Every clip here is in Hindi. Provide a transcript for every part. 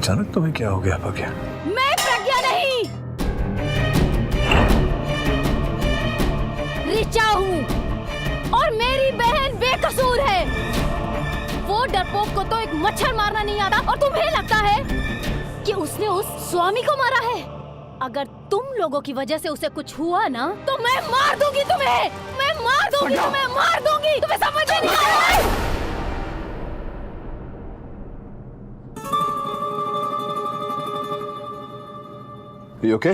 अचानक तुम्हें क्या हो गया प्रज्ञा? मैं प्रज्ञा नहीं, ऋचा हूँ और मेरी बहन बेकसूर है। वो डरपोक को तो एक मच्छर मारना नहीं आता और तुम्हें लगता है कि उसने उस स्वामी को मारा है। अगर तुम लोगों की वजह से उसे कुछ हुआ ना तो मैं मार दूंगी तुम्हें, मैं मार दूंगी तुम्हें, मार दूंगी। तुम्हें समझ में नहीं आ रहा है? You okay?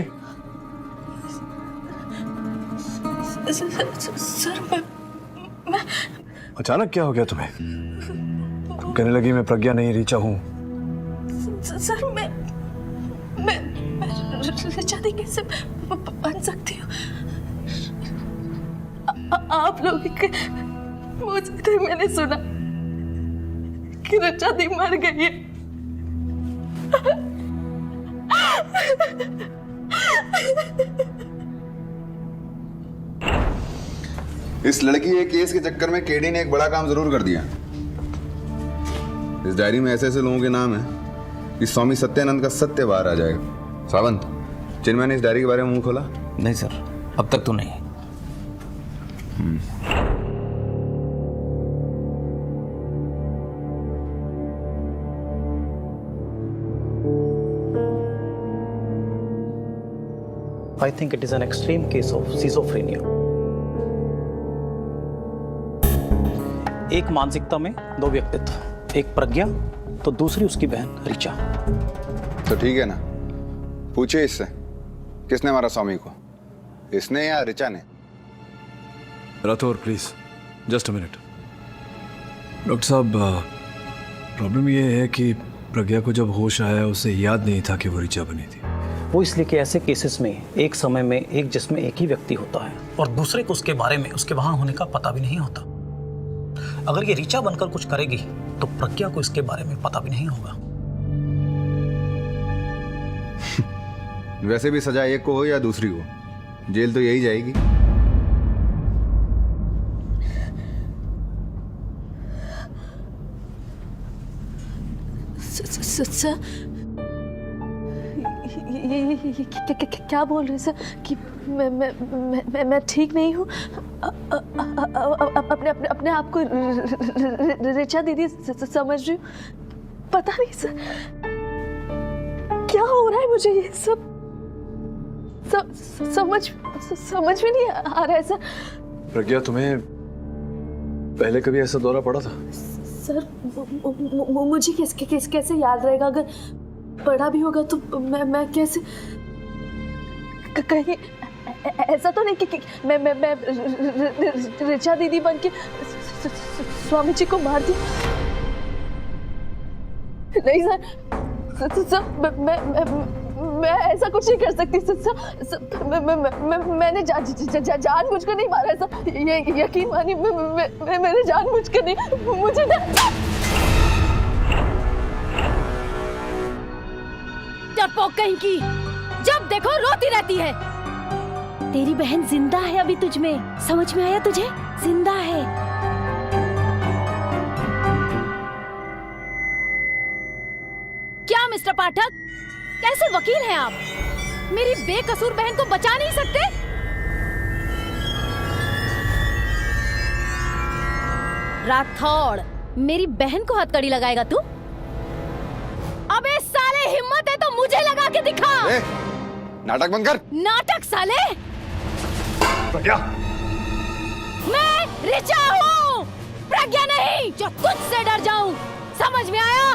सर मैं अचानक क्या हो गया तुम्हें? तुम कहने लगी मैं प्रज्ञा नहीं ऋचा हूँ। सर मैं ऋचा दी कैसे बन सकती हूँ? आप लोग के मुंह से मैंने सुना कि ऋचा दी मर गई है। इस लड़की के केस के चक्कर में केडी ने एक बड़ा काम जरूर कर दिया। इस डायरी में ऐसे ऐसे लोगों के नाम हैं कि स्वामी सत्यानंद का सत्य बाहर आ जाएगा। सावंत, चिन्मय ने इस डायरी के बारे में मुंह खोला? नहीं सर, अब तक तो नहीं। I think it is an extreme case of schizophrenia. एक मानसिकता में दो व्यक्तित्व, एक प्रज्ञा तो दूसरी उसकी बहन ऋचा। तो ठीक है ना, पूछिए इससे किसने मारा स्वामी को, इसने या ऋचा ने? Rathore please, just a minute. Doctor साहब, प्रॉब्लम ये है कि प्रज्ञा को जब होश आया उसे याद नहीं था कि वो ऋचा बनी थी। वो इसलिए कि ऐसे केसेस में एक समय में एक जिस्म में एक ही व्यक्ति होता है और दूसरे को उसके बारे में उसके वहां होने का पता भी नहीं होता। अगर ये ऋचा बनकर कुछ करेगी तो प्रज्ञा को इसके बारे में पता भी नहीं होगा। वैसे भी सजा एक को हो या दूसरी को, जेल तो यही जाएगी। सर ये क्या बोल रहे हैं सर कि मैं ठीक नहीं हूँ? अपने अपने अपने आप को ऋचा दीदी समझ रही हूँ। पता नहीं सर क्या हो रहा है, मुझे ये सब समझ में नहीं आ रहा है सर। प्रज्ञा, तुम्हें पहले कभी ऐसा दौरा पड़ा था? सर मुझे कैसे याद रहेगा? अगर पढ़ा भी होगा तो मैं कैसे, कहीं ऐसा तो नहीं कि मैं ऋचा दीदी बन के स्वामी जी को मार दी? नहीं सर, मैं ऐसा कुछ नहीं कर सकती सर। मैंने जानबूझकर नहीं मारा सर, ये यकीन मानिए। मैंने जानबूझकर नहीं, मुझे डरपोक कहीं की, जब देखो रोती रहती है। तेरी बहन जिंदा है अभी तुझ में, समझ में आया तुझे? जिंदा है। क्या मिस्टर पाठक, कैसे वकील हैं आप? मेरी बेकसूर बहन को बचा नहीं सकते? राठौड़, मेरी बहन को हथकड़ी लगाएगा तू? अबे साले, हिम्मत है तो मुझे लगा के दिखा। नाटक बंद कर। नाटक साले? प्रज्ञा, मैं ऋचा हूँ, प्रज्ञा नहीं जो तुझसे डर जाऊं। समझ में आया?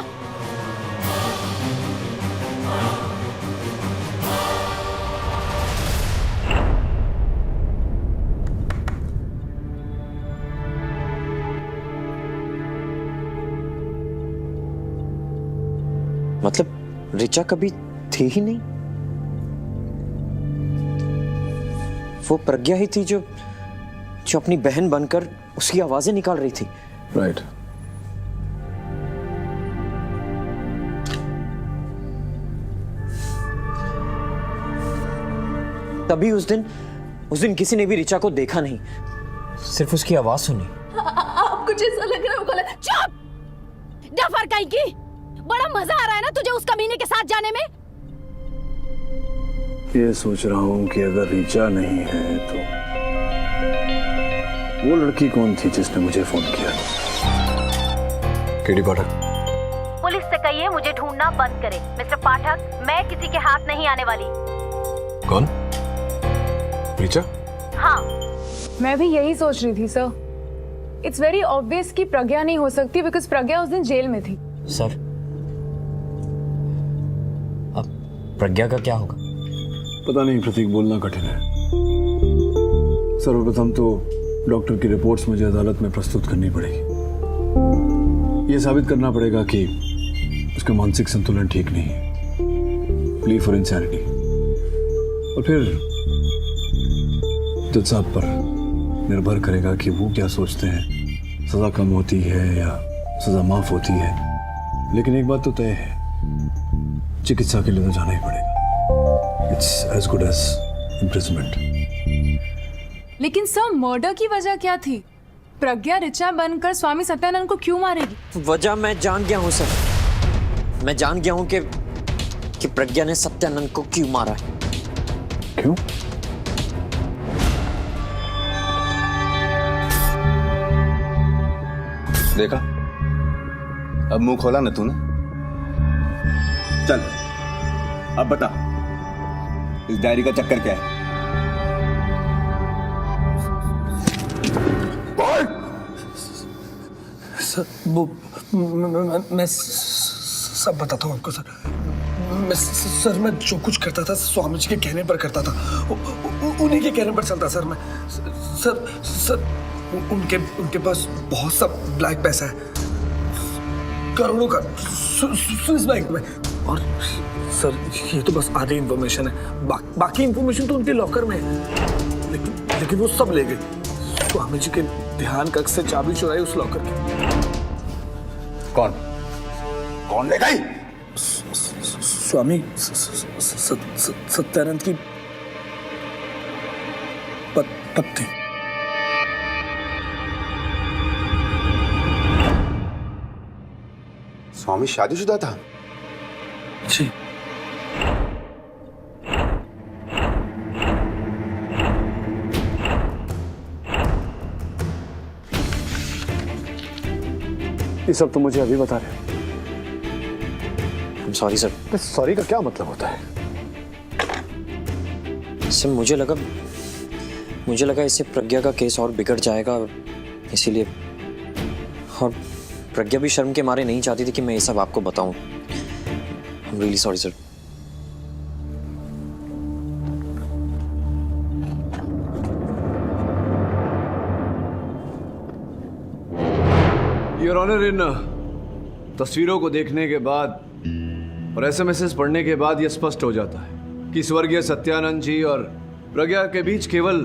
मतलब ऋचा कभी थी ही नहीं? वो प्रज्ञा ही थी जो अपनी बहन बनकर उसकी आवाजें निकाल रही थी। राइट। तभी उस दिन किसी ने भी ऋचा को देखा नहीं, सिर्फ उसकी आवाज सुनी। आपको जैसा लग रहा होगा। चुप! डफर कहीं की, बड़ा मजा आ रहा है ना तुझे उस कमीने के साथ जाने में? ये सोच रहा हूँ कि अगर रीचा नहीं है तो वो लड़की कौन थी जिसने मुझे फोन किया? केडी पाठक। पुलिस से कहिए मुझे ढूंढना बंद करे। मिस्टर पाठक, मैं किसी के हाथ नहीं आने वाली। कौन? रीचा? हाँ। मैं भी यही सोच रही थी सर। इट्स वेरी ऑब्वियस कि प्रज्ञा नहीं हो सकती बिकॉज प्रज्ञा उस दिन जेल में थी। सर, अब प्रज्ञा का क्या होगा? पता नहीं प्रतीक, बोलना कठिन है। सर्वप्रथम तो डॉक्टर की रिपोर्ट्स मुझे अदालत में प्रस्तुत करनी पड़ेगी। ये साबित करना पड़ेगा कि उसका मानसिक संतुलन ठीक नहीं है, प्ली फॉर इंसैनिटी। और फिर जज साहब पर निर्भर करेगा कि वो क्या सोचते हैं, सजा कम होती है या सजा माफ होती है। लेकिन एक बात तो तय है, चिकित्सा के लिए तो जाना ही पड़ेगा। It's as good as imprisonment. लेकिन सर मर्डर की वजह क्या थी? प्रज्ञा ऋचा बनकर स्वामी सत्यानंद को क्यों मारेगी? वजह मैं जान गया हूँ सर। मैं जान गया हूँ कि प्रज्ञा ने सत्यानंद को क्यों मारा है। क्यों? देखा, अब मुंह खोला ना तूने। चल अब बता, इस डायरी का चक्कर क्या है? सर वो मैं सब बताता हूँ आपको सर। सर मैं जो कुछ करता था स्वामी जी के कहने पर करता था, उन्हीं के कहने पर चलता सर। मैं सर उनके पास बहुत सा ब्लैक पैसा है, करोड़ों का, स्विस बैंक में। और सर ये तो बस आधी इंफॉर्मेशन है, बाकी इंफॉर्मेशन तो उनके लॉकर में है। लेकिन वो सब ले गए। स्वामी जी के ध्यान कक्ष से चाबी चुराई उस लॉकर की। कौन ले गई? स्वामी सत्यानंद की पत्नी। स्वामी शादीशुदा था? जी। ये सब तो मुझे अभी बता रहे हो। Sorry sir. सॉरी का क्या मतलब होता है? सर मुझे लगा इससे प्रज्ञा का केस और बिगड़ जाएगा, इसीलिए। और प्रज्ञा भी शर्म के मारे नहीं चाहती थी कि मैं ये सब आपको बताऊं। I'm really sorry sir. Your honour, इन तस्वीरों को देखने के बाद और एसएमएस पढ़ने के बाद यह स्पष्ट हो जाता है कि स्वर्गीय सत्यानंद जी और प्रज्ञा के बीच केवल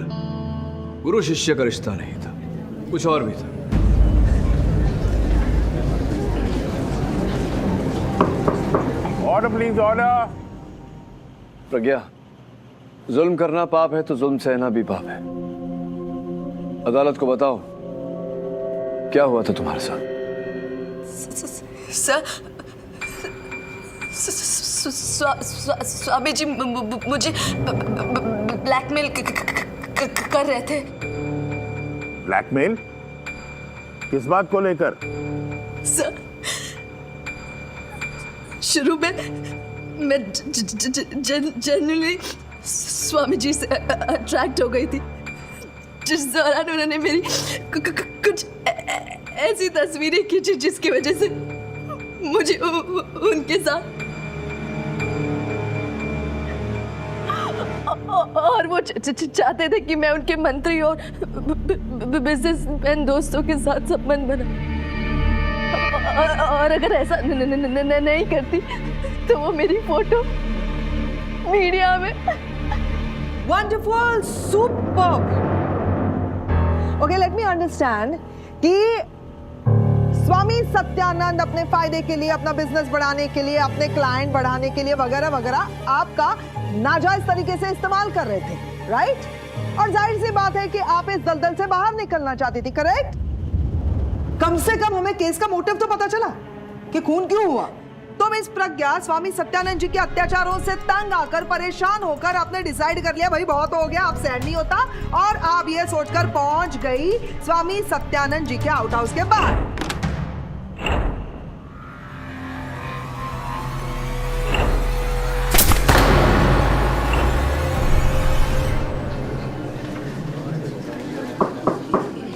गुरु शिष्य का रिश्ता नहीं था, कुछ और भी था। Order please, order. प्रज्ञा, जुल्म करना पाप है तो जुल्म सहना भी पाप है। अदालत को बताओ क्या हुआ था तुम्हारे साथ? स्वामी जी मुझे ब्लैकमेल कर रहे थे। ब्लैकमेल? किस बात को लेकर? सर, शुरू में मैं जनरली स्वामी जी से अट्रैक्ट हो गई थी, जिस दौरान उन्होंने मेरी कुछ ऐसी तस्वीरें खींची जिसकी वजह से मुझे उनके साथ, और वो चाहते थे कि मैं उनके मंत्री और बिजनेसमैन दोस्तों के साथ संबंध बना, और अगर ऐसा नहीं करती तो वो मेरी फोटो मीडिया में। Wonderful, superb. Okay, let me understand कि स्वामी सत्यानंद अपने फायदे के लिए, अपना बिजनेस बढ़ाने के लिए, अपने क्लाइंट बढ़ाने के लिए वगैरह वगैरह आपका नाजायज तरीके से इस्तेमाल कर रहे थे, राइट? और जाहिर सी बात है कि आप इस दलदल से बाहर निकलना चाहती थी, करेक्ट? कम से कम हमें केस का मोटिव तो पता चला कि खून क्यों हुआ, तो मिस प्रज्ञा स्वामी सत्यानंद जी के अत्याचारों से तंग आकर परेशान होकर आपने डिसाइड कर लिया भाई बहुत हो गया, अब सहन नहीं होता, और आप ये सोचकर पहुंच गई स्वामी सत्यानंद जी के आउट हाउस के बाहर।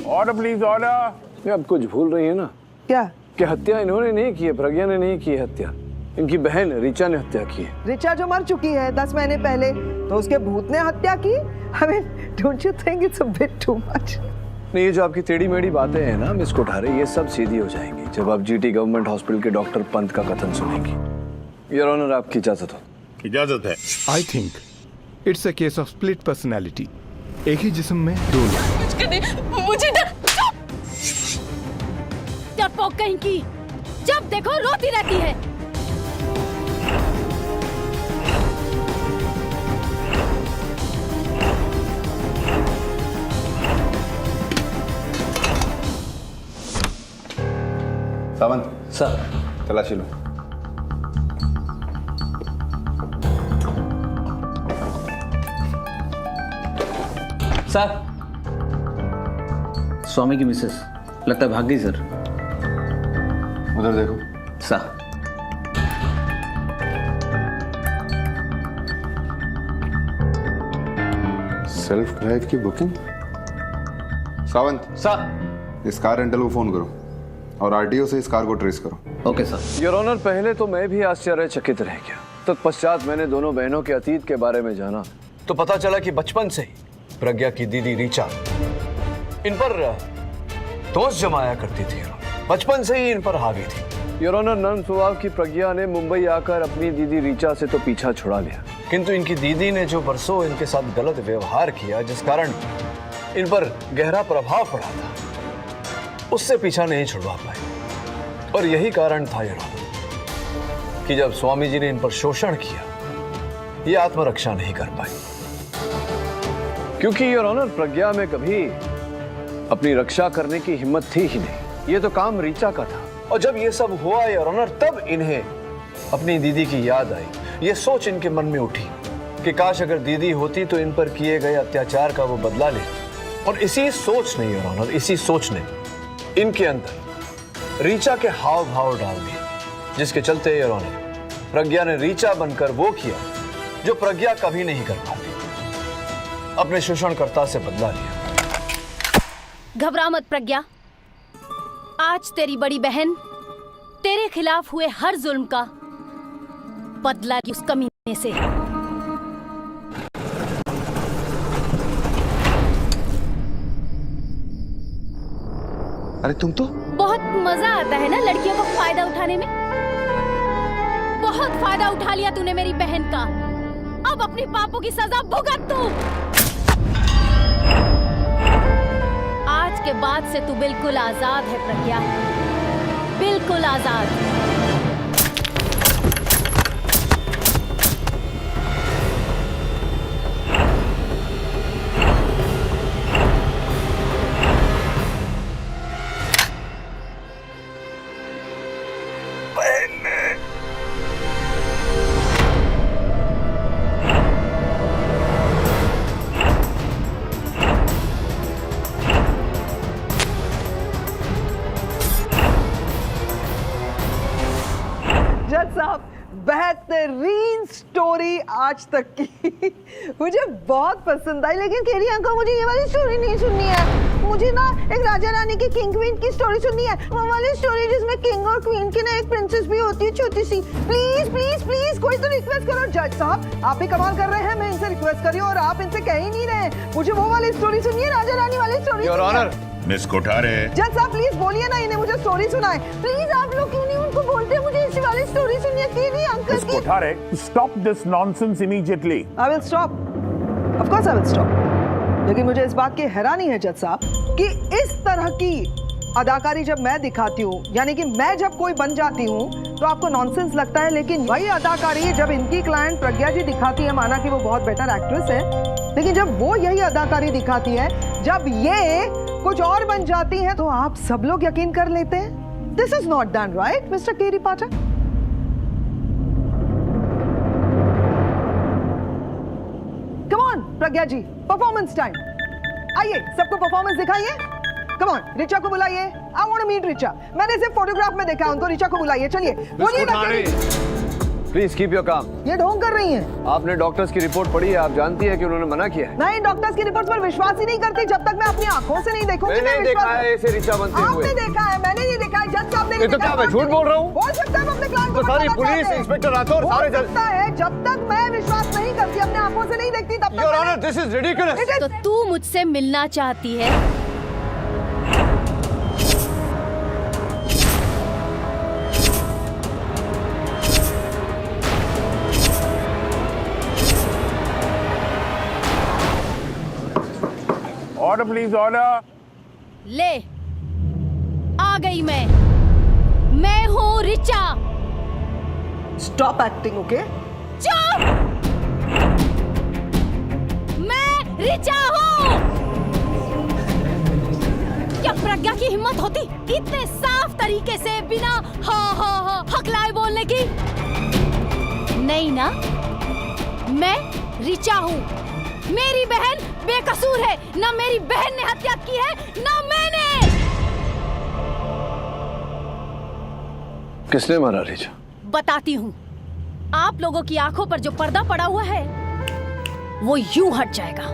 Order please order. ये आप कुछ भूल रही है ना क्या? कि हत्या इन्होंने नहीं की है, प्रज्ञा ने नहीं की है हत्या, इनकी बहन ऋचा ने हत्या की है। ऋचा जो मर चुकी है 10 महीने पहले, तो उसके भूत ने हत्या की? I mean, don't you think it's a bit too much? नहीं, ये जो आपकी टेढ़ी मेढ़ी बातें हैं ना मिस कोठारे, ये सब सीधी हो जाएंगी जब आप जीटी गवर्नमेंट हॉस्पिटल के डॉक्टर पंत का कथन सुनेंगी। योर ऑनर, आपकी इजाजत हो? इजाजत है। I think it's a case of split personality. एक ही जिस्म में दो लोग। मुझे डरपोक कहीं की, जब देखो रोती रहती है। सावंत सर। तलाशी लो। सर, स्वामी की मिसेस लगता है भाग गई सर। उधर देखो। सर। सेल्फ ड्राइव की बुकिंग। सावंत सर। इस कार रेंटल को फोन करो और आरटीओ से इस कार को ट्रेस करो। Okay sir. योर ऑनर, पहले तो मैं भी आश्चर्यचकित रह गया, तत्पश्चात मैंने दोनों बहनों के अतीत के बारे में जाना तो पता चला कि बचपन से ही प्रज्ञा की दीदी ऋचा इन पर दोष जमाया करती थी, बचपन से ही इन पर हावी थी। योर ऑनर, नर्म स्वभाव की प्रज्ञा ने मुंबई आकर अपनी दीदी ऋचा से तो पीछा छुड़ा लिया, किंतु इनकी दीदी ने जो बरसों इनके साथ गलत व्यवहार किया, जिस कारण इन पर गहरा प्रभाव पड़ा था, उससे पीछा नहीं छुड़वा पाए। और यही कारण था योर ऑनर कि जब स्वामी जी ने इन पर शोषण किया, ये आत्मरक्षा नहीं कर पाई, क्योंकि योर ऑनर प्रज्ञा में कभी अपनी रक्षा करने की हिम्मत थी ही नहीं। ये तो काम ऋचा का था। और जब ये सब हुआ योर ऑनर, तब इन्हें अपनी दीदी की याद आई। ये सोच इनके मन में उठी कि काश अगर दीदी होती तो इन पर किए गए अत्याचार का वो बदला ले। और इसी सोच ने योर ऑनर, इसी सोच ने इनके अंदर ऋचा के हाव भाव डाल दिए, जिसके चलते योर ऑनर प्रज्ञा ने ऋचा बनकर वो किया जो प्रज्ञा कभी नहीं कर पाती, अपने शोषणकर्ता से बदला लिया। घबरा मत प्रज्ञा, आज तेरी बड़ी बहन तेरे खिलाफ हुए हर जुल्म का बदला उस कमीने से। अरे तुम तो बहुत मजा आता है ना लड़कियों को फायदा उठाने में। बहुत फायदा उठा लिया तूने मेरी बहन का, अब अपने पापों की सजा भुगत तू। आज के बाद से तू बिल्कुल आजाद है प्रज्ञा, बिल्कुल आजाद। जज साहब, बेहतरीन स्टोरी आज तक की मुझे बहुत पसंद आई, लेकिन केरी अंकल मुझे ये वाली स्टोरी नहीं सुननी है। मुझे ना एक राजा रानी की किंग क्वीन की स्टोरी सुननी है, वो वाली स्टोरी जिसमें किंग और क्वीन की ना एक प्रिंसेस भी होती है छोटी सी। प्लीज प्लीज प्लीज कोई तो रिक्वेस्ट करो। जज साहब आप भी कमाल कर रहे हैं, मैं इनसे रिक्वेस्ट कर रही हूँ और आप इनसे कह ही नहीं रहे। मुझे वो वाली स्टोरी सुनिए, राजा रानी वाली story. Your honour, miss Kothare. जज साहब प्लीज बोलिए ना, इन्हें मुझे स्टोरी सुनाए प्लीज। आप लोग क्यों नहीं उनको बोलते मुझे इसी वाली स्टोरी सुनिए। केरी अंकल मिस की। Kothare, stop this nonsense immediately. I will stop. Of course I will stop. लेकिन मुझे इस बात की हैरानी है जज साहब कि इस तरह की अदाकारी जब मैं दिखाती हूँ, यानी कि मैं जब कोई बन जाती हूँ तो आपको नॉनसेंस लगता है, लेकिन वही अदाकारी जब इनकी क्लाइंट प्रज्ञा जी दिखाती है, माना कि वो बहुत बेटर एक्ट्रेस है, लेकिन जब वो यही अदाकारी दिखाती है, जब ये कुछ और बन जाती हैं, तो आप सब लोग यकीन कर लेते हैं। This is not done right mister Keri Pathak. Pragya ji, performance time. आइए, सबको परफॉर्मेंस दिखाइए। कम ऑन, रिचा को बुलाइए। I want to meet Richa. मैंने सिर्फ फोटोग्राफ में देखा उनको। रिचा को बुलाइए, चलिए। बोलिए ना। प्लीज कीप योर काम। ये ढोंग कर रही हैं। आपने डॉक्टर्स की रिपोर्ट पढ़ी है, आप जानती है कि उन्होंने मना किया है। नहीं, डॉक्टर्स की रिपोर्ट पर विश्वास ही नहीं करती जब तक मैं अपनी आंखों से नहीं देखूंगी। मैंने देखा है इसे रिचा बनते हुए। आपने देखा है, मैंने नहीं देखा है। जज साहब ने ये तो क्या मैं झूठ बोल रहा हूँ? बोल सकता है अपने क्लाइंट को। तो सारी पुलिस, इंस्पेक्टर राठौर, सारे जज। सकता है, जब तक मैं विश्वास नहीं करती, अपने आंखों से नहीं देखती, तब तक। Your honour, this is ridiculous. तो तू मुझसे मिलना चाहती है? Order please, order. ले, आ गई मैं हूँ रिचा। Stop acting, okay? चुप! मैं रिचा हूँ। क्या प्रज्ञा की हिम्मत होती इतने साफ तरीके से बिना हाँ हकलाए बोलने की? नहीं ना, मैं रिचा हूँ। मेरी बहन बेकसूर है। ना मेरी बहन ने हत्या की है, ना मैंने। किसने मारा रिचा? बताती हूँ। आप लोगों की आंखों पर जो पर्दा पड़ा हुआ है वो यूं हट जाएगा।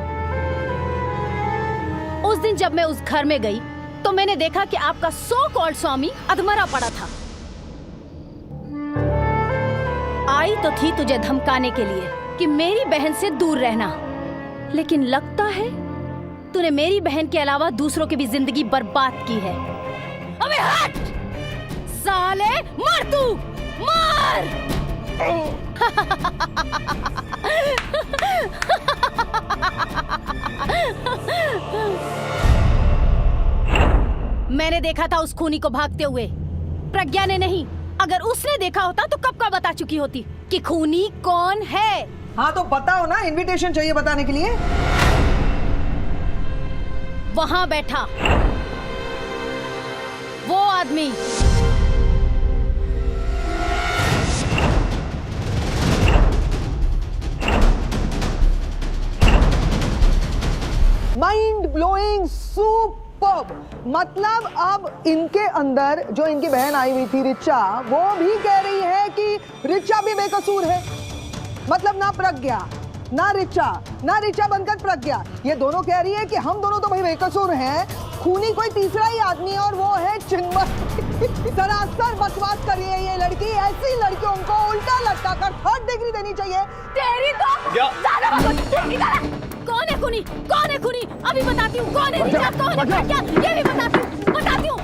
उस दिन जब मैं उस घर में गई तो मैंने देखा कि आपका सो कॉल्ड स्वामी अधमरा पड़ा था। आई तो थी तुझे धमकाने के लिए कि मेरी बहन से दूर रहना, लेकिन लगता है तूने मेरी बहन के अलावा दूसरों की भी जिंदगी बर्बाद की है। अबे हट साले, मर तू, मर! मैंने देखा था उस खूनी को भागते हुए, प्रज्ञा ने नहीं। अगर उसने देखा होता तो कब का बता चुकी होती कि खूनी कौन है। हाँ तो बताओ ना, इनविटेशन चाहिए बताने के लिए। वहां बैठा वो आदमी। Mind blowing, superb. मतलब अब इनके अंदर जो इनकी बहन आई हुई थी रिचा, वो भी कह रही है कि रिचा भी बेकसूर है। मतलब ना प्रज्ञा ना रिचा बनकर प्रज्ञा, ये दोनों कह रही है कि हम दोनों तो भाई बेकसूर हैं, खूनी कोई तीसरा ही आदमी है और वो है चिन्मय। सरासर बकवास कर रही है ये लड़की। ऐसी लड़कियों को उल्टा लटका कर 3rd डिग्री देनी चाहिए। तेरी तो कौन है खूनी? कौन है खूनी? अभी बताती हूँ कौन है रिचा, कौन है प्रज्ञा, ये भी बताती हूँ मैं बताती हूँ।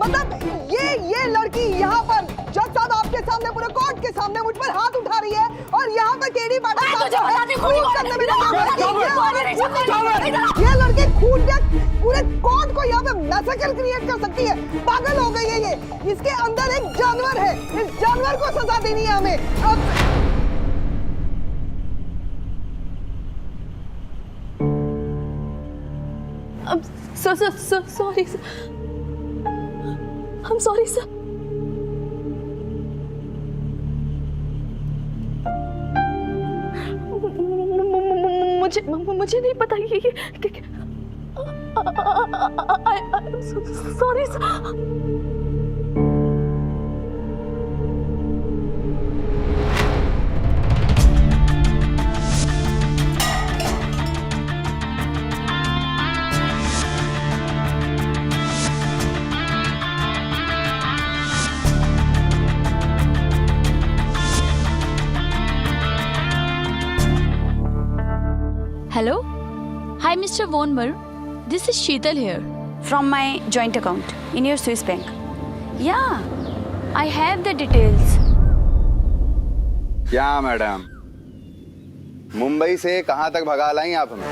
मतलब ये लड़की यहाँ पर जज साहब आपके सामने, पूरे कोर्ट के सामने मुझ पर हाथ उठा रही है और यहाँ पर केडी बाटा ये लड़की खून के पूरे कोर्ट को यहाँ पे मैसेकर क्रिएट कर सकती है। पागल हो गई है ये। इसके अंदर एक जानवर है, इस जानवर को सजा देनी है हमें। Sir, sorry sir, I'm sorry sir. मुझे नहीं पता ये sorry sir. Hello? Hi, Mr. Vonmer. This is Sheetal here from my joint account in your Swiss bank. Yeah, I have the details. क्या मैडम, मुंबई से कहाँ तक भगा लाई आप हमें?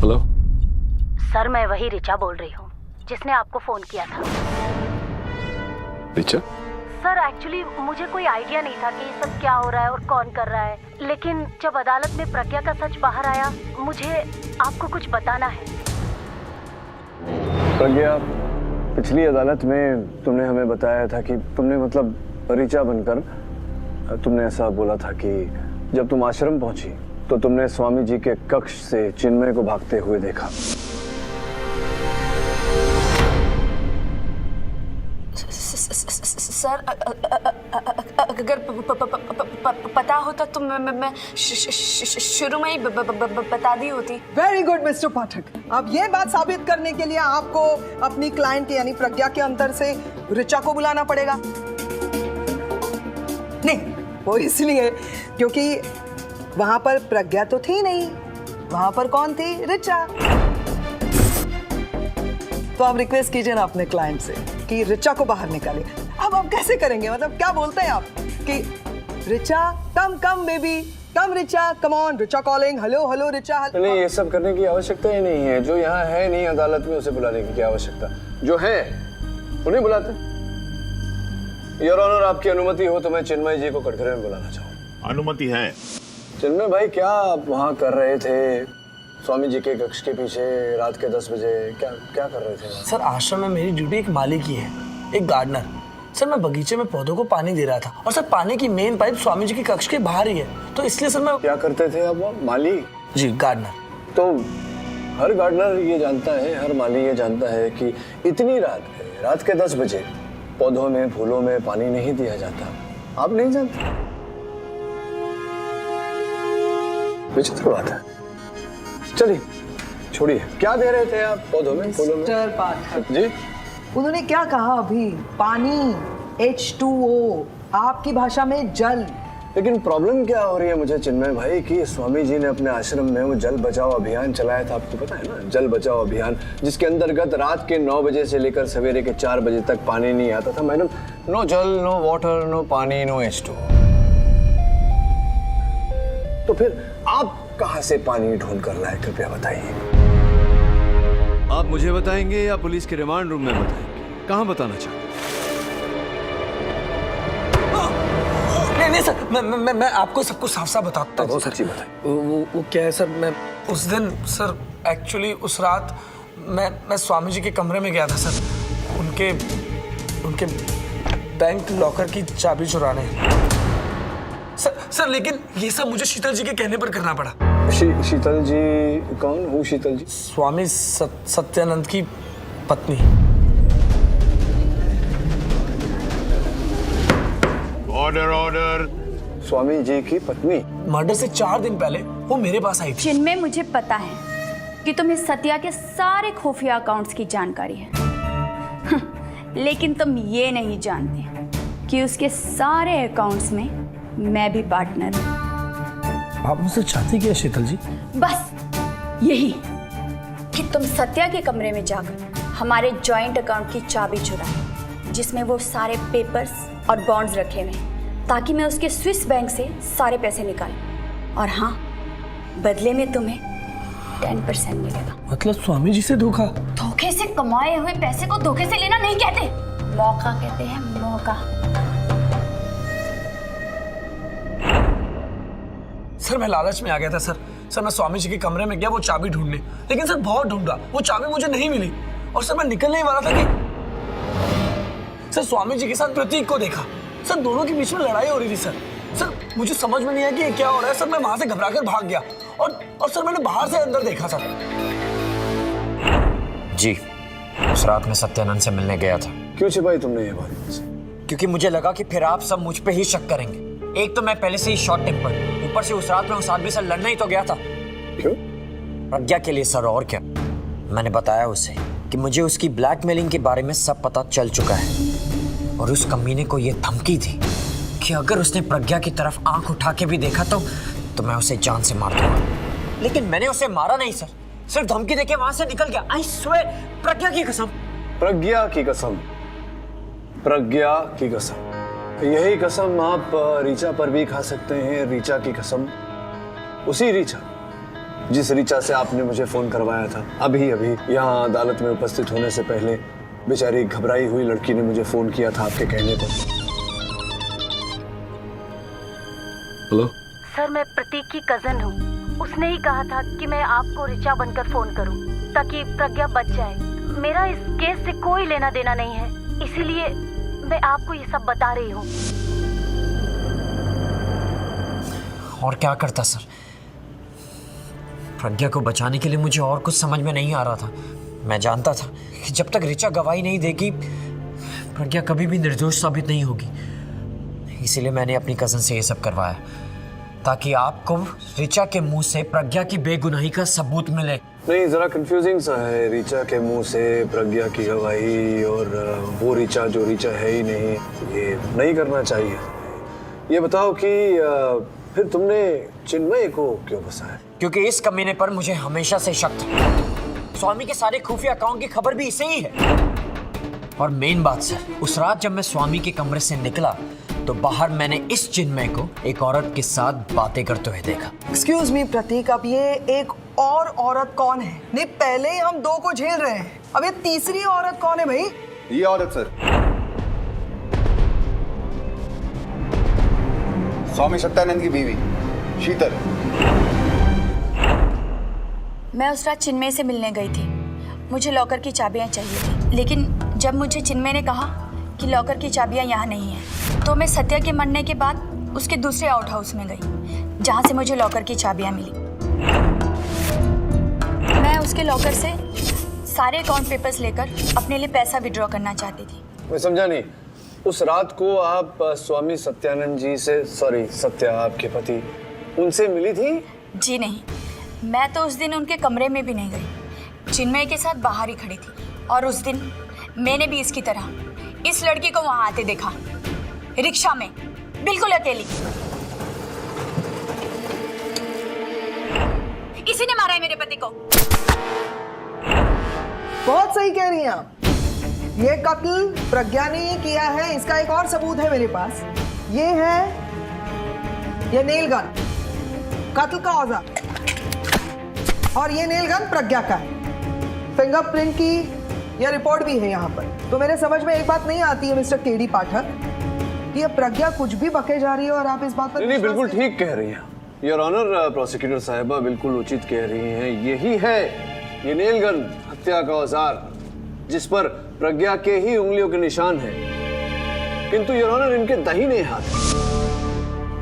हेलो सर, मैं वही रिचा बोल रही हूँ जिसने आपको फोन किया था। रिचा? सर एक्चुअली मुझे कोई आइडिया नहीं था कि ये सब क्या हो रहा है और कौन कर रहा है, लेकिन जब अदालत में प्रज्ञा का सच बाहर आया, मुझे आपको कुछ बताना है। पिछली अदालत में तुमने हमें बताया था कि तुमने मतलब ऋचा बनकर तुमने ऐसा बोला था कि जब तुम आश्रम पहुंची तो तुमने स्वामी जी के कक्ष से चिन्मय को भागते हुए देखा। सर अगर पता होता तो मैं शुरू में ही बता दी होती। वेरी गुड मिस्टर पाठक। अब ये बात साबित करने के लिए आपको अपनी क्लाइंट यानी प्रज्ञा के अंदर से ऋचा को बुलाना पड़ेगा। नहीं, वो इसलिए क्योंकि वहां पर प्रज्ञा तो थी नहीं, वहां पर कौन थी? ऋचा। तो आप रिक्वेस्ट कीजिए ना अपने क्लाइंट से कि ऋचा को बाहर निकालिए। अब आप कैसे करेंगे? मतलब क्या बोलते हैं आप कि Richa come baby, come Richa, come on, Richa calling, hello hello Richa. नहीं, ये सब करने की आवश्यकता ही नहीं है। जो यहाँ है नहीं अदालत में, उसे बुलाने की क्या आवश्यकता? जो है उन्हें बुलाते। योर ऑनर, आपकी अनुमति हो तो मैं चिन्मय जी को कटघरे में बुलाना चाहूँ। अनुमति है। चिन्मय भाई, क्या आप वहाँ कर रहे थे स्वामी जी के कक्ष के पीछे रात के 10 बजे? क्या कर रहे थे? सर आश्रम में मेरी ड्यूटी एक माली की है, एक गार्डनर। सर मैं बगीचे में पौधों को पानी दे रहा था और सर पानी की मेन पाइप स्वामी जी के कक्ष के बाहर ही है, तो इसलिए सर मैं। क्या करते थे आप? वो माली? जी, गार्डनर। तो हर गार्डनर ये जानता है, हर माली ये जानता है कि इतनी रात के 10 बजे पौधों में फूलों में पानी नहीं दिया जाता। आप नहीं जानते? विचित्र बात है। चलिए छोड़िए, क्या दे रहे थे आप पौधों में फूलों में? मिस्टर पाठक जी, उन्होंने क्या कहा अभी? पानी, H2O, आपकी भाषा में जल। लेकिन प्रॉब्लम क्या हो रही है मुझे चिन्मय भाई कि स्वामी जी ने अपने आश्रम में वो जल बचाओ अभियान चलाया था, आपको पता है ना? जल बचाओ अभियान, जिसके अंतर्गत रात के 9 बजे से लेकर सवेरे के 4 बजे तक पानी नहीं आता था। मैडम, नो जल, नो वाटर, नो पानी, नो H2O। तो फिर आप कहां से पानी ढूंढ कर लाए, कृपया बताइए। आप मुझे बताएंगे या पुलिस के रिमांड रूम में बताएंगे? कहां बताना चाहते? नहीं सर, मैं आपको सब कुछ साफ साफ बताता हूँ। सच्ची बताइए। वो क्या है सर, मैं उस दिन सर एक्चुअली उस रात मैं स्वामी जी के कमरे में गया था सर, उनके बैंक लॉकर की चाबी चुराने। सर लेकिन ये सब मुझे शीतल जी के कहने पर करना पड़ा। शीतल जी कौन? हूँ शीतल जी? स्वामी सत्यानंद की पत्नी। ऑर्डर। स्वामी जी की पत्नी? मर्डर से 4 दिन पहले वो मेरे पास आई थी। जिनमें मुझे पता है कि तुम्हें सत्या के सारे खुफिया अकाउंट्स की जानकारी है लेकिन तुम ये नहीं जानते कि उसके सारे अकाउंट्स में मैं भी पार्टनर हूँ। आप मुझसे चाहती क्या शीतल जी? बस यही कि तुम सत्या के कमरे में जाकर हमारे जॉइंट अकाउंट की चाबी चुराए, जिसमें वो सारे पेपर्स और बॉन्ड्स रखे हुए हैं, ताकि मैं उसके स्विस बैंक से सारे पैसे निकालूं। और हाँ, बदले में तुम्हें 10% मिलेगा। मतलब स्वामी जी से धोखा? धोखे से कमाए हुए पैसे को धोखे से लेना नहीं कहते, मौका कहते हैं, मौका। सर मैं लालच में आ गया था सर मैं स्वामी जी के कमरे में गया वो चाबी ढूंढने, लेकिन सर बहुत ढूंढा, वो चाबी मुझे नहीं मिली। और सर मैं निकलने ही वाला था कि सर स्वामी जी के साथ प्रतीक को देखा। सर दोनों के बीच में लड़ाई हो रही थी सर मुझे समझ में नहीं आया कि ये क्या हो रहा है। सर मैं वहां से घबराकर भाग गया और सर मैंने बाहर से अंदर देखा सर। जी, उस रात में सत्यानंद से मिलने गया था। क्यों छिपाई तुमने ये बात? क्योंकि मुझे लगा कि फिर आप सब मुझ पे ही शक करेंगे। एक तो मैं पहले से ही शॉर्ट टेम्पर, ऊपर से उस रात में उस आदमी से लड़ने ही तो गया था। क्यों? प्रज्ञा के लिए सर, और क्या। मैंने बताया उसे कि मुझे उसकी ब्लैकमेलिंग के बारे में सब पता चल चुका है और उस कमीने को यह धमकी थी कि अगर उसने प्रज्ञा की तरफ आंख उठा के भी देखा तो मैं उसे जान से मार दूंगा। लेकिन मैंने उसे मारा नहीं सर, सिर्फ धमकी देके वहां से निकल गया। आई स्वेयर, प्रज्ञा की कसम। प्रज्ञा की कसम? प्रज्ञा की कसम? यही कसम आप ऋचा पर भी खा सकते हैं। ऋचा की कसम, उसी ऋचा जिस ऋचा से आपने मुझे फोन करवाया था अभी यहाँ अदालत में उपस्थित होने से पहले। बेचारी घबराई हुई लड़की ने मुझे फोन किया था आपके कहने पर। हेलो सर, मैं प्रतीक की कजन हूँ। उसने ही कहा था कि मैं आपको ऋचा बनकर फोन करूँ ताकि प्रज्ञा बच जाए। मेरा इस केस से कोई लेना देना नहीं है, इसीलिए मैं आपको ये सब बता रही हूँ। और क्या करता सर? प्रज्ञा को बचाने के लिए मुझे और कुछ समझ में नहीं आ रहा था। मैं जानता था कि जब तक ऋचा गवाही नहीं देगी प्रज्ञा कभी भी निर्दोष साबित नहीं होगी। इसीलिए मैंने अपनी कजन से ये सब करवाया ताकि आपको ऋचा के मुंह से प्रज्ञा की बेगुनाही का सबूत मिले। नहीं, जरा कंफ्यूजिंग सा है। ऋचा के मुंह से प्रज्ञा की गवाही और वो ऋचा जो ऋचा है ही नहीं, ये नहीं करना चाहिए। ये बताओ कि फिर तुमने चिन्मय को क्यों फंसाया? क्योंकि इस कमीने पर मुझे हमेशा से शक था। स्वामी के सारे खुफिया अकाउंट की खबर भी इसे ही है। और मेन बात सर, उस रात जब मैं स्वामी के कमरे से निकला तो बाहर मैंने इस चिन्मय को एक औरत के साथ बातें करते हुए देखा। एक्सक्यूज मी प्रतीक, अब ये एक और औरत कौन है? नहीं, पहले ही हम दो को झेल रहे हैं, अब ये तीसरी औरत कौन है भाई? ये औरत सर, स्वामी सत्यानंद की बीवी शीतल। मैं उस रात चिन्मय से मिलने गई थी। मुझे लॉकर की चाबियां चाहिए थी, लेकिन जब मुझे चिन्मय ने कहा कि लॉकर की चाबियां यहाँ नहीं हैं, तो मैं सत्या के मरने के बाद उसके दूसरे आउट हाउस में गई जहाँ से मुझे लॉकर की चाबियां मिली। मैं उसके लॉकर से सारे अकाउंट पेपर्स लेकर अपने लिए पैसा विड्रॉ करना चाहती थी। मैं समझा नहीं, उस रात को आप स्वामी सत्यानंद जी से, सॉरी सत्या आपके पति, उनसे मिली थी? जी नहीं, मैं तो उस दिन उनके कमरे में भी नहीं गई, चिन्मय के साथ बाहर ही खड़ी थी। और उस दिन मैंने भी इसकी तरह इस लड़की को वहां आते देखा, रिक्शा में, बिल्कुल अकेली। इसी ने मारा है मेरे पति को। बहुत सही कह रही हैं आप। ये कत्ल प्रज्ञा ने ही किया है, इसका एक और सबूत है मेरे पास। ये है ये नेल गन, कत्ल का औजार, और ये नेल गन प्रज्ञा का है। फिंगरप्रिंट की यह रिपोर्ट भी है यहाँ पर। तो मेरे समझ में एक बात नहीं आती है मिस्टर केडी पाठक, कि ये प्रज्ञा कुछ भी बके जा रही है और आप इस बात पर नहीं, बिल्कुल ठीक कह रही हैं योर ऑनर। प्रोसिक्यूटर साहिबा बिल्कुल उचित कह रही हैं। यही है ये नेल गन, हत्या का औजार, जिस पर प्रज्ञा के ही उंगलियों के निशान हैं, किंतु योर ऑनर इनके दाहिने हाथ।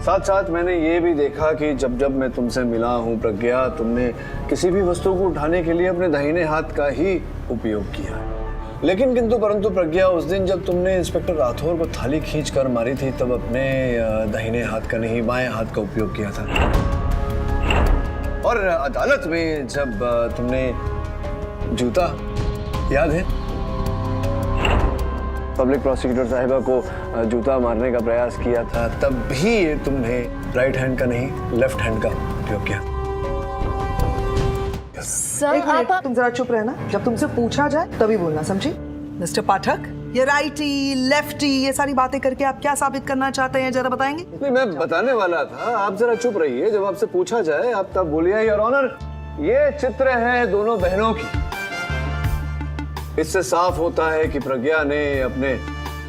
साथ साथ मैंने ये भी देखा कि जब जब मैं तुमसे मिला हूं प्रज्ञा, तुमने किसी भी वस्तु को उठाने के लिए अपने दाहिने हाथ का ही उपयोग किया है। लेकिन किंतु परंतु प्रज्ञा, उस दिन जब तुमने इंस्पेक्टर राठौर को थाली खींच कर मारी थी, तब अपने दाहिने हाथ का नहीं बाएं हाथ का उपयोग किया था। और अदालत में जब तुमने जूता, याद है, पब्लिक प्रोसिक्यूटर साहिबा को जूता मारने का प्रयास किया था, तब भी तुमने राइट हैंड का नहीं लेफ्ट हैंड का उपयोग किया। सर, एक मिनट, तुम जरा चुप रहना, जब तुमसे पूछा जाए तभी बोलना, समझी? मिस्टर पाठक, ये राइटी लेफ्टी ये सारी बातें करके आप क्या साबित करना चाहते हैं, जरा बताएंगे? नहीं, मैं बताने वाला था, आप जरा चुप रहिए, जब आपसे पूछा जाए आप तब बोलिए। योर ऑनर, ये चित्र है दोनों बहनों की। इससे साफ होता है कि प्रज्ञा ने अपने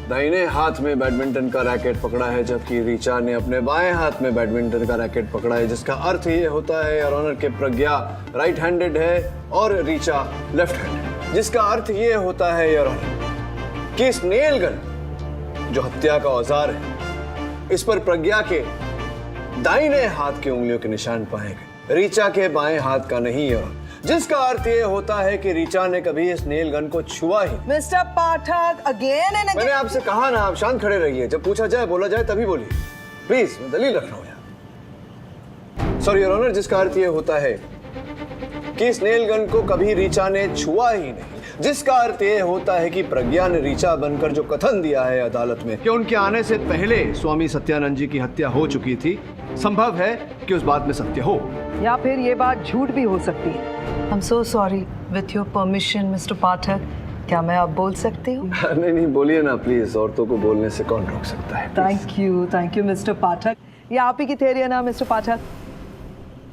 दाहिने हाथ में बैडमिंटन का रैकेट पकड़ा है, जबकि ऋचा ने अपने बाएं हाथ में बैडमिंटन का रैकेट पकड़ा है, जिसका अर्थ ये होता है योर ऑनर कि प्रज्ञा राइट हैंडेड है और ऋचा लेफ्ट हैंडेड, जिसका अर्थ ये होता है योर ऑनर कि इस नेल गन जो हत्या का औजार है, इस पर प्रज्ञा के दाहिने हाथ के उंगलियों के निशान पाए गए, ऋचा के बाएं हाथ का नहीं, योर ऑनर, जिसका अर्थ ये होता है कि ऋचा ने कभी इस नेल गन को छुआ ही। Mister Pathak, again and again. मैंने आपसे कहा ना, आप शांत खड़े रहिए, जब पूछा जाए बोला जाए तभी बोलिए प्लीज, मैं दलील रख रहा हूं यार। सॉरी योर ऑनर, जिसका अर्थ ये होता है कि इस नेल गन को कभी ऋचा ने छुआ ही नहीं, जिसका अर्थ ये होता है कि प्रज्ञा ने ऋचा बनकर जो कथन दिया है अदालत में कि उनके आने से पहले स्वामी सत्यानंद जी की हत्या हो चुकी थी, संभव है कि उस बात में सत्य हो, या फिर ये बात झूठ भी हो सकती है। I'm so sorry. With your permission, Mr. पाठक, क्या मैं अब बोल सकती हूँ? नहीं, बोलिए ना प्लीज, औरतों को बोलने से कौन रोक सकता है। थैंक यू मिस्टर पाठक। ये आप ही की थ्योरी है ना मिस्टर पाठक?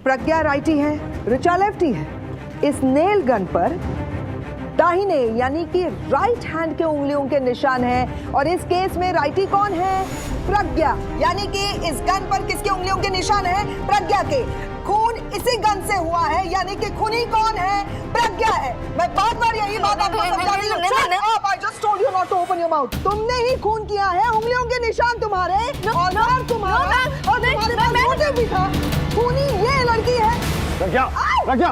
प्रज्ञा राइटी है, ऋचा लेफ्टी है। इस नेल गन पर दाहिने यानी कि राइट हैंड के उंगलियों के निशान हैं, और इस केस में राइटी कौन है? प्रज्ञा, यानी कि इस गन पर किसके उंगलियों के निशान हैं? प्रज्ञा के। खून इसी गन से हुआ है, यानी कि खूनी कौन है? प्रज्ञा है। मैं बार-बार यही बात आपको समझा रही हूँ। Shut up! I just told you not to open your mouth. तुमने ही खून किया है, उंगलियों के निशान तुम्हारे और मार तुम्हारा और तुम्हारे पास मोटिव भी था। खूनी ये लड़की है। प्रज्ञा, प्रज्ञा,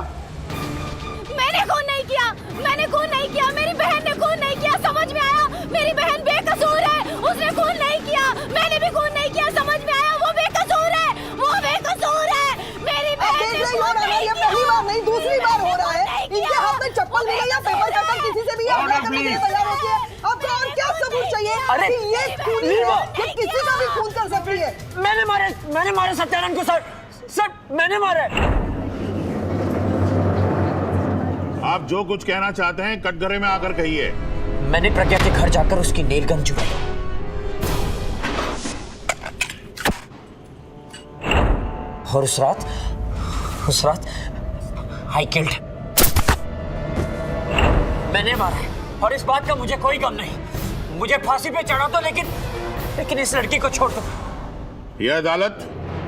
मैंने खून नहीं किया, मैंने खून नहीं किया, मेरी बहन ने खून नहीं किया, समझ में आया? मेरी बहन बेकसूर है, उसने खून नहीं किया, मैंने भी खून नहीं किया, समझ में आया? वो बेकसूर है, वो बेकसूर है, मेरी बहन ने खून नहीं ये पहली बार नहीं, दूसरी बार हो रहा है। इनके हाथ में चप्पल मिले या पेपर कटर किसी से भी ये हमला करने के लिए तैयार होती है। अब तो और क्या सबूत चाहिए कि ये खूनी है, ये किसी का भी खून कर सकती है? मैंने मारे सत्यानंद को सर, मैंने मारा। आप जो कुछ कहना चाहते हैं कटघरे में आकर कहिए। मैंने प्रज्ञा के घर जाकर उसकी नेल गन चुराई और उस रात आई किल्ड। मैंने मारा है और इस बात का मुझे कोई गम नहीं। मुझे फांसी पे चढ़ा दो, लेकिन इस लड़की को छोड़ दो। यह अदालत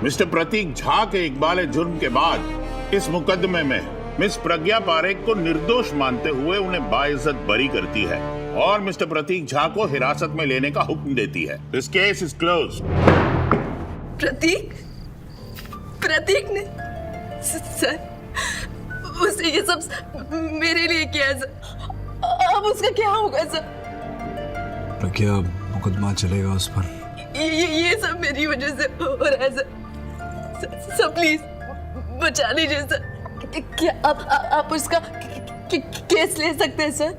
मिस्टर प्रतीक झा के इकबाल जुर्म के बाद इस मुकदमे में मिस प्रज्ञा पारेख को निर्दोष मानते हुए उन्हें बाइज्जत बरी करती है और मिस्टर प्रतीक झा को हिरासत में लेने का हुक्म देती है। This case is close. Prateek ने सर उसने ये सब मेरे लिए किया सर। अब उसका क्या होगा सर? प्रज्ञा, मुकदमा चलेगा उस पर। ये सब मेरी वजह से हो रहा है सर। प्लीज बचा लीजिए सर। क्या आप उसका केस ले सकते हैं सर?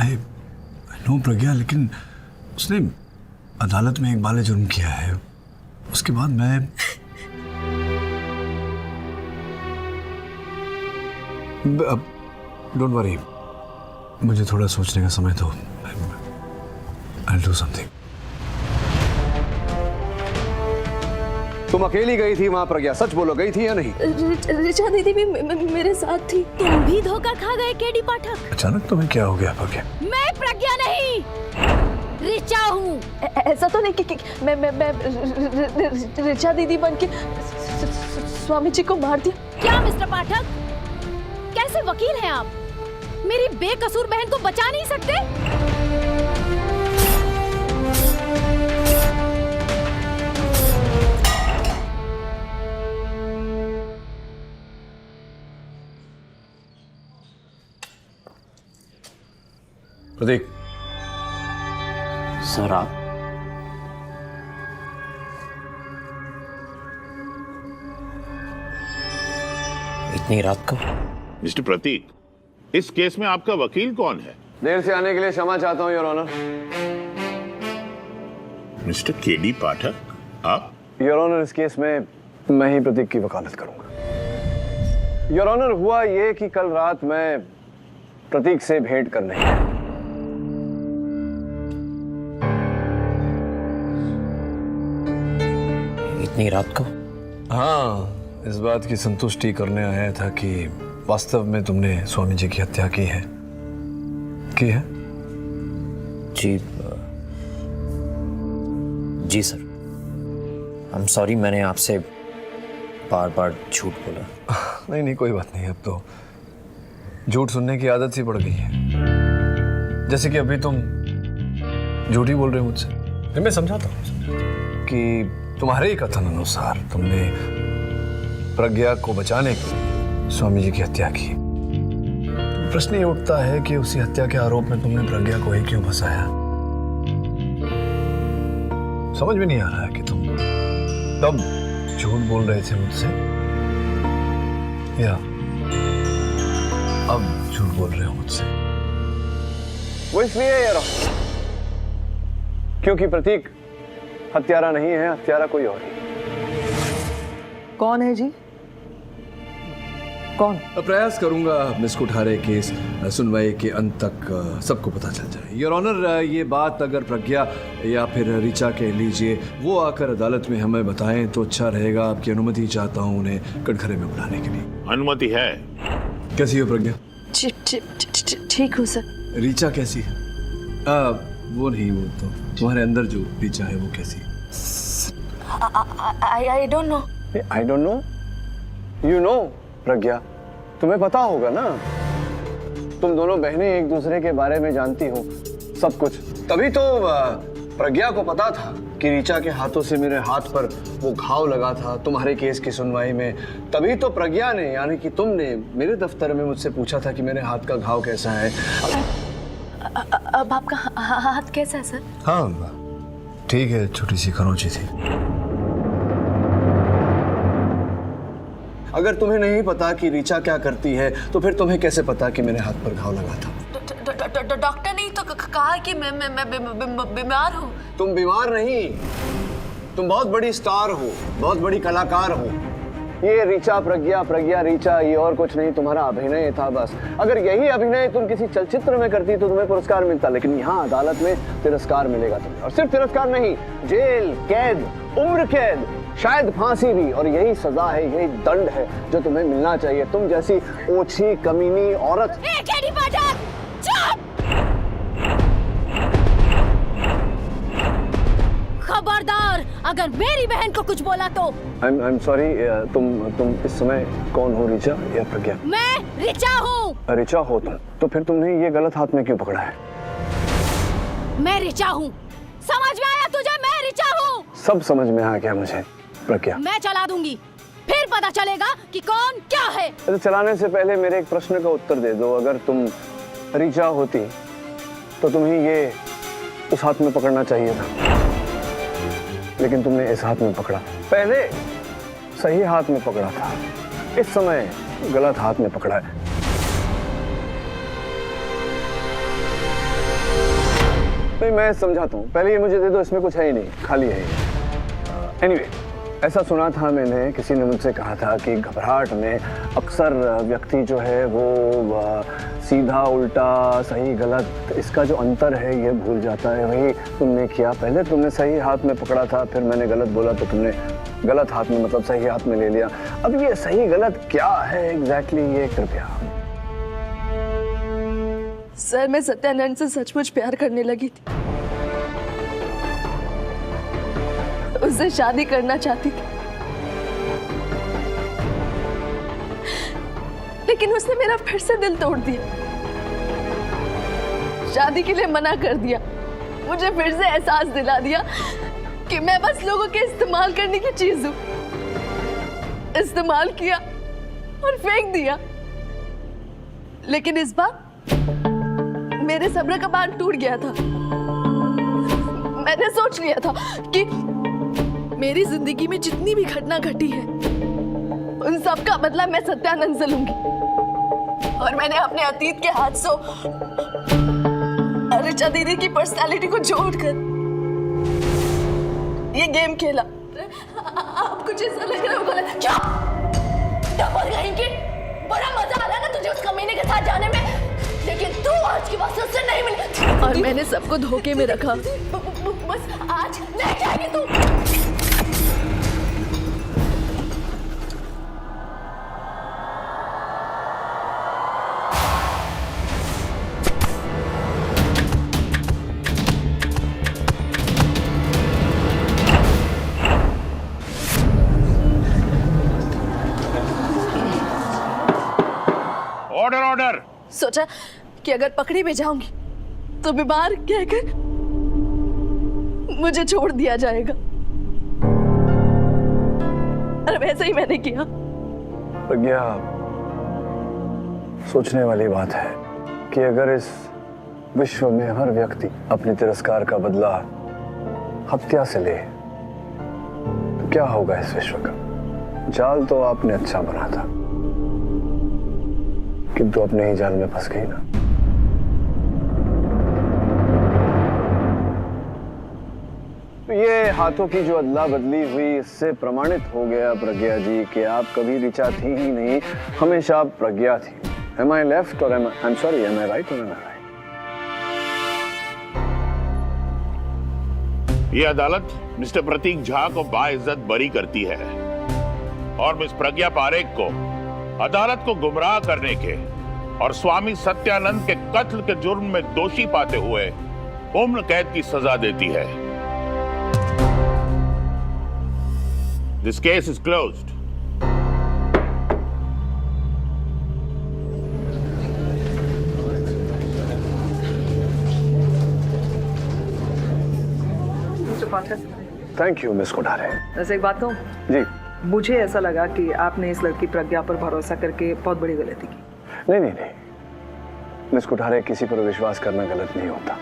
I know प्रज्ञा, लेकिन उसने अदालत में इकबाल जुर्म किया है। उसके बाद मैं अब डोंट वरी, मुझे थोड़ा सोचने का समय दो। I'll do something. तुम अकेली गई थी वहां प्रज्ञा? सच बोलो, गई थी या नहीं? ऋचा दीदी भी मेरे साथ थी। तुम भी धोखा खा गए केडी पाठक। अचानक तुम्हें क्या हो गया प्रज्ञा? मैं प्रज्ञा नहीं, ऋचा हूँ। ऐसा तो नहीं कि मैं ऋचा दीदी बन के स्वामी जी को मार दिया। क्या मिस्टर पाठक, कैसे वकील हैं आप? मेरी बेकसूर बहन को बचा नहीं सकते? प्रतीक, सर आप इतनी रात को? मिस्टर प्रतीक, इस केस में आपका वकील कौन है? देर से आने के लिए क्षमा चाहता हूँ your honour. Mister KD Pathak, आप? योर ऑनर, इस केस में मैं ही प्रतीक की वकालत करूंगा। योर ऑनर, हुआ ये कि कल रात मैं प्रतीक से भेंट करने गया। इतनी रात को? हाँ, इस बात की संतुष्टि करने आया था कि वास्तव में तुमने स्वामी जी की हत्या की है। जी सर। आई एम सॉरी, मैंने आपसे बार बार झूठ बोला। नहीं, कोई बात नहीं। अब तो झूठ सुनने की आदत सी पड़ गई है। जैसे कि अभी तुम झूठ ही बोल रहे हो मुझसे। मैं समझाता हूँ कि तुम्हारे ही कथन अनुसार तुमने प्रज्ञा को बचाने के लिए स्वामी जी की हत्या की। तो प्रश्न ये उठता है कि उसी हत्या के आरोप में तुमने प्रज्ञा को ही क्यों फंसाया? समझ में नहीं आ रहा है कि तुम तब झूठ बोल रहे थे मुझसे या अब झूठ बोल रहे हो मुझसे। वो इसलिए यार क्योंकि प्रतीक हत्यारा नहीं है, हत्यारा कोई और है। कौन है जी? कौन? प्रयास करूंगा मिस कुठारे केस सुनवाई के अंत तक सबको पता चल जाए। योर ऑनर, ये बात अगर प्रज्ञा या फिर ऋचा कह लीजिए वो आकर अदालत में हमें बताएं तो अच्छा रहेगा। आपकी अनुमति चाहता हूं उन्हें कटघरे में बुलाने के लिए। अनुमति है। कैसी हो प्रज्ञा? ठीक हूँ सर। ऋचा कैसी है? वो नहीं, वो तो तुम्हारे अंदर जो ऋचा है वो कैसी? I don't know. I don't know? You know, प्रज्ञा, तुम्हें पता होगा ना, तुम दोनों बहनें एक दूसरे के बारे में जानती हो सब कुछ। तभी तो प्रज्ञा को पता था कि ऋचा के हाथों से मेरे हाथ पर वो घाव लगा था तुम्हारे केस की सुनवाई में। तभी तो प्रज्ञा ने, यानी कि तुमने, मेरे दफ्तर में मुझसे पूछा था कि मेरे हाथ का घाव कैसा है। अब आपका हाथ कैसा है सर? हाँ ठीक है, छोटी सी खरोंची थी। अगर तुम्हें नहीं पता कि ऋचा क्या करती है तो फिर तुम्हें कैसे पता कि मेरे हाथ पर घाव लगा था? डॉक्टर ने तो कहा कि मैं बीमार हूँ। तुम बीमार नहीं, तुम बहुत बड़ी स्टार हो, बहुत बड़ी कलाकार हो। ये ऋचा प्रज्ञा, प्रज्ञा ऋचा, ये और कुछ नहीं, तुम्हारा अभिनय था बस। अगर यही अभिनय तुम किसी चलचित्र में करती तो तुम्हें पुरस्कार मिलता, लेकिन यहाँ अदालत में तिरस्कार मिलेगा तुम्हें। और सिर्फ तिरस्कार नहीं, जेल, कैद, उम्र कैद, शायद फांसी भी। और यही सजा है, यही दंड है जो तुम्हें मिलना चाहिए, तुम जैसी ओछी कमीनी औरत। खबरदार, अगर मेरी बहन को कुछ बोला तो। I'm sorry, तुम इस समय कौन हो, ऋचा या प्रज्ञा? मैं ऋचा हूँ। ऋचा हो तुम, तो फिर तुमने ये गलत हाथ में क्यों पकड़ा है? मैं ऋचा हूँ, समझ में आया तुझे? मैं ऋचा हूँ। सब समझ में आ गया मुझे प्रज्ञा। मैं चला दूंगी, फिर पता चलेगा कि कौन क्या है। तो चलाने से पहले मेरे एक प्रश्न का उत्तर दे दो। अगर तुम ऋचा होती तो तुम्हें ये उस हाथ में पकड़ना चाहिए था, लेकिन तुमने इस हाथ में पकड़ा। पहले सही हाथ में पकड़ा था, इस समय गलत हाथ में पकड़ा है। नहीं, मैं समझाता हूँ, पहले ये मुझे दे दो, इसमें कुछ है ही नहीं, खाली है। एनीवे, ऐसा सुना था मैंने, किसी ने मुझसे कहा था कि घबराहट में अक्सर व्यक्ति जो है वो सीधा उल्टा, सही गलत, इसका जो अंतर है ये भूल जाता है। वही तुमने किया, पहले तुमने सही हाथ में पकड़ा था, फिर मैंने गलत बोला तो तुमने गलत हाथ में, मतलब सही हाथ में ले लिया। अब ये सही गलत क्या है एग्जैक्टली, ये कृपया। सर, मैं सत्यानंद से सचमुच प्यार करने लगी थी, उससे शादी करना चाहती थी, लेकिन उसने मेरा फिर से दिल तोड़ दिया, शादी के लिए मना कर दिया, मुझे फिर से एहसास दिला दिया कि मैं बस लोगों के इस्तेमाल करने की चीज हूं। इस्तेमाल किया और फेंक दिया, लेकिन इस बार मेरे सब्र का बांध टूट गया था। मैंने सोच लिया था कि मेरी जिंदगी में जितनी भी घटना घटी है उन सब का बदला मैं सत्यानंद से लूंगी। और मैंने अपने अतीत के हादसों और ऋचा दीदी की पर्सनालिटी को जोड़कर ये गेम खेला। आपको जैसा लग रहा होगा, क्या डबल कहेंगे? बड़ा मजा आ रहा है ना तुझे उस कमीने के साथ जाने में, लेकिन तू आज की बात उससे नहीं मिली और मैंने सबको धोखे में रखा। बस आज नहीं जाएगी तू। Order order. सोचा कि अगर पकड़ी में जाऊंगी तो बीमार कहकर मुझे छोड़ दिया जाएगा, और वैसे ही मैंने किया। प्रज्ञा, सोचने वाली बात है कि अगर इस विश्व में हर व्यक्ति अपने तिरस्कार का बदला हत्या से ले तो क्या होगा इस विश्व का? जाल तो आपने अच्छा बना था, किंतु अपने ही जाल में फंस गई ना। तो ये हाथों की जो अदला बदली हुई, इससे प्रमाणित हो गया प्रज्ञा जी कि आप कभी ऋचा थी ही नहीं, हमेशा आप प्रज्ञा थी। Am I left or am I sorry, am I right or am I right? ये अदालत मिस्टर प्रतीक झा को बाइज्जत बरी करती है और मिस प्रज्ञा पारेख को अदालत को गुमराह करने के और स्वामी सत्यानंद के कत्ल के जुर्म में दोषी पाते हुए उम्र कैद की सजा देती है। This case is closed. Office. Thank you miss Kothare. वैसे एक बात कहूँ, जी। मुझे ऐसा लगा कि आपने इस लड़की प्रज्ञा पर भरोसा करके बहुत बड़ी गलती की। नहीं नहीं नहीं मिस कोठारे, किसी पर विश्वास करना गलत नहीं होता।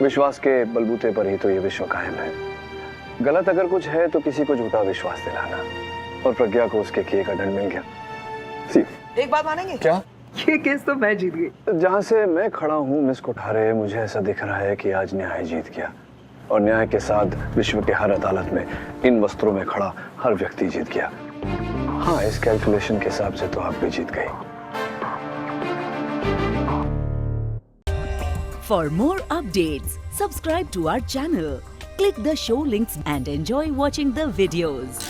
विश्वास के बलबूते पर ही तो ये विश्व कायम है। गलत अगर कुछ है तो किसी को झूठा विश्वास दिलाना, और प्रज्ञा को उसके किए का दंड मिल गया। सी एक बात मानेंगे? क्या? ये केस तो मैं जीत गई। जहां से मैं खड़ा हूं मिस कोठारे, मुझे ऐसा दिख रहा है कि आज न्याय जीत गया, और न्याय के साथ विश्व के हर अदालत में इन वस्त्रों में खड़ा हर व्यक्ति जीत गया। हाँ, इस कैलकुलेशन के हिसाब से तो आप भी जीत गई। For more updates, subscribe to our channel, click the show links and enjoy watching the videos.